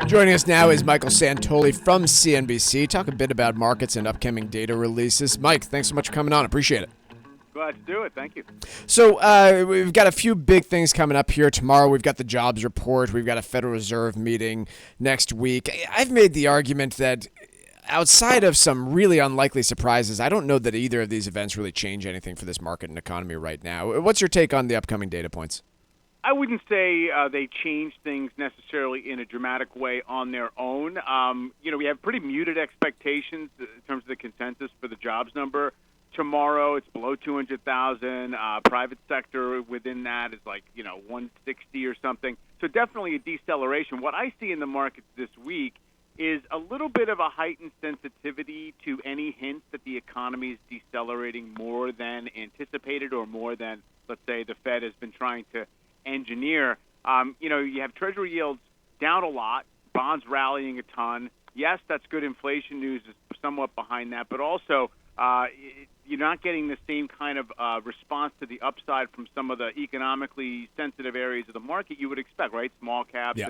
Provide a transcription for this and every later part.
Joining us now is Michael Santoli from CNBC. Talk a bit about markets and upcoming data releases. Mike, thanks so much for coming on. Appreciate it. Glad to do it. Thank you. So we've got a few big things coming up here tomorrow. We've got the jobs report. We've got a Federal Reserve meeting next week. I've made the argument that outside of some really unlikely surprises, I don't know that either of these events really change anything for this market and economy right now. What's your take on the upcoming data points? I wouldn't say they change things necessarily in a dramatic way on their own. We have pretty muted expectations in terms of the consensus for the jobs number. Tomorrow, it's below 200,000. Private sector within that is 160 or something. So definitely a deceleration. What I see in the markets this week is a little bit of a heightened sensitivity to any hint that the economy is decelerating more than anticipated or more than, let's say, the Fed has been trying to engineer. You have Treasury yields down a lot, bonds rallying a ton. Yes, that's good. Inflation news is somewhat behind that, but also you're not getting the same kind of response to the upside from some of the economically sensitive areas of the market you would expect, right? Small caps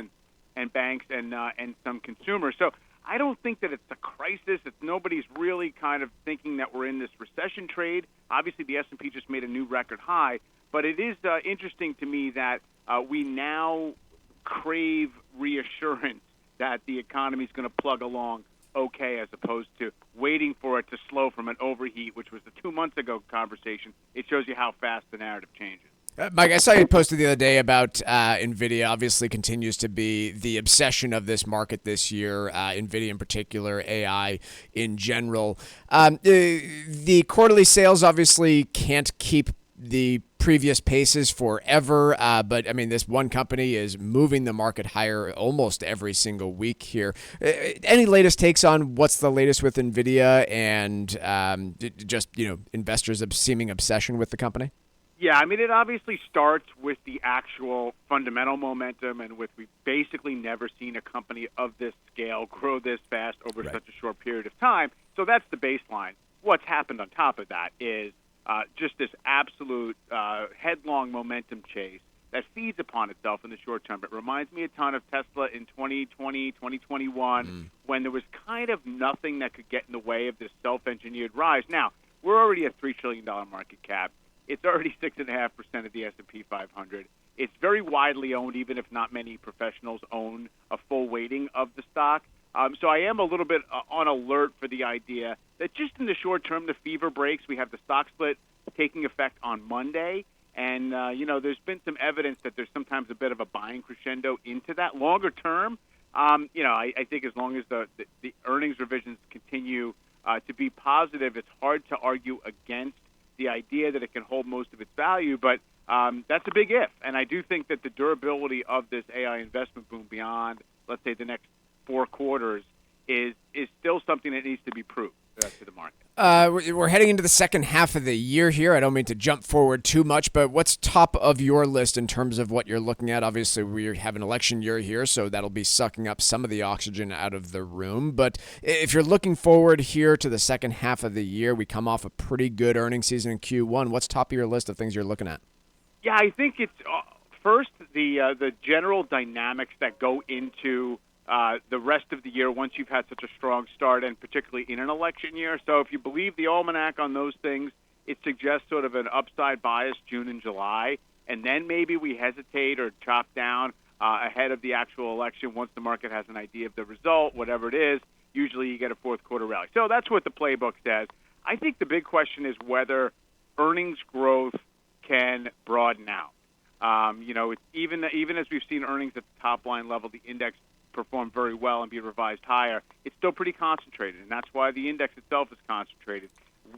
and banks and some consumers. So I don't think that it's a crisis. Nobody's really kind of thinking that we're in this recession trade. Obviously, the S&P just made a new record high. But it is interesting to me that we now crave reassurance that the economy is going to plug along okay, as opposed to waiting for it to slow from an overheat, which was the 2 months ago conversation. It shows you how fast the narrative changes. Mike, I saw you posted the other day about Nvidia. Obviously continues to be the obsession of this market this year, Nvidia in particular, AI in general. The quarterly sales obviously can't keep the previous paces forever, but I mean, this one company is moving the market higher almost every single week here. Any latest takes on what's the latest with Nvidia and investors' seeming obsession with the company? Yeah, I mean, it obviously starts with the actual fundamental momentum, and we've basically never seen a company of this scale grow this fast over such a short period of time. So that's the baseline. What's happened on top of that is just this absolute headlong momentum chase that feeds upon itself in the short term. It reminds me a ton of Tesla in 2020, 2021, when there was kind of nothing that could get in the way of this self-engineered rise. Now, we're already a $3 trillion market cap. It's already 6.5% of the S&P 500. It's very widely owned, even if not many professionals own a full weighting of the stock. So I am a little bit on alert for the idea that just in the short term, the fever breaks. We have the stock split taking effect on Monday. And, there's been some evidence that there's sometimes a bit of a buying crescendo into that. Longer term, I think as long as the earnings revisions continue to be positive, it's hard to argue against the idea that it can hold most of its value. But that's a big if. And I do think that the durability of this AI investment boom beyond, let's say, the next 4 quarters is still something that needs to be proved to the market. We're heading into the second half of the year here. I don't mean to jump forward too much, but what's top of your list in terms of what you're looking at? Obviously, we have an election year here, so that'll be sucking up some of the oxygen out of the room. But if you're looking forward here to the second half of the year, we come off a pretty good earnings season in Q1. What's top of your list of things you're looking at? Yeah, I think it's first the general dynamics that go into the rest of the year once you've had such a strong start, and particularly in an election year. So if you believe the almanac on those things, it suggests sort of an upside bias June and July, and then maybe we hesitate or chop down ahead of the actual election once the market has an idea of the result, whatever it is. Usually you get a fourth quarter rally. So that's what the playbook says. I think the big question is whether earnings growth can broaden out. It's even as we've seen earnings at the top line level, the index perform very well and be revised higher, it's still pretty concentrated, and that's why the index itself is concentrated.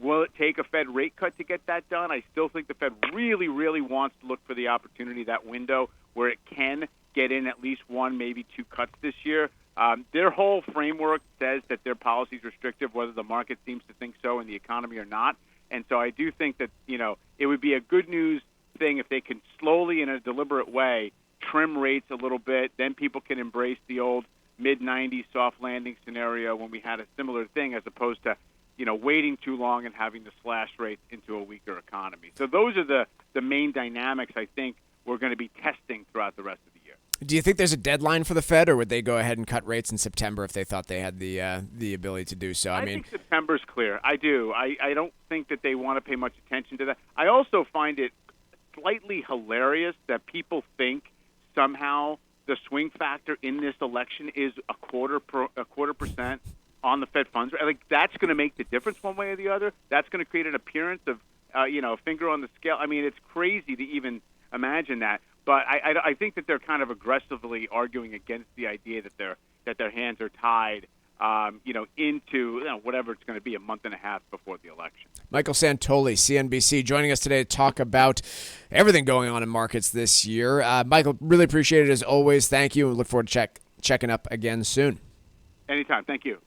Will it take a Fed rate cut to get that done? I still think the Fed really, really wants to look for the opportunity, that window where it can get in at least 1, maybe 2 cuts this year. Their whole framework says that their policy is restrictive, whether the market seems to think so in the economy or not. And so I do think that, it would be a good news thing if they can slowly, in a deliberate way, trim rates a little bit. Then people can embrace the old mid-90s soft landing scenario when we had a similar thing, as opposed to, waiting too long and having to slash rates into a weaker economy. So those are the main dynamics I think we're going to be testing throughout throughout the rest of the year. Do you think there's a deadline for the Fed, or would they go ahead and cut rates in September if they thought they had the ability to do so? I think September's clear. I do. I don't think that they want to pay much attention to that. I also find it slightly hilarious that people think somehow the swing factor in this election is a quarter percent on the Fed funds rate. Like, that's going to make the difference one way or the other. That's going to create an appearance of a finger on the scale. I mean, it's crazy to even imagine that. But I think that they're kind of aggressively arguing against the idea that their hands are tied, into whatever it's going to be a month and a half before the election. Michael Santoli, CNBC, joining us today to talk about everything going on in markets this year. Michael, really appreciate it as always. Thank you, and look forward to checking up again soon. Anytime. Thank you.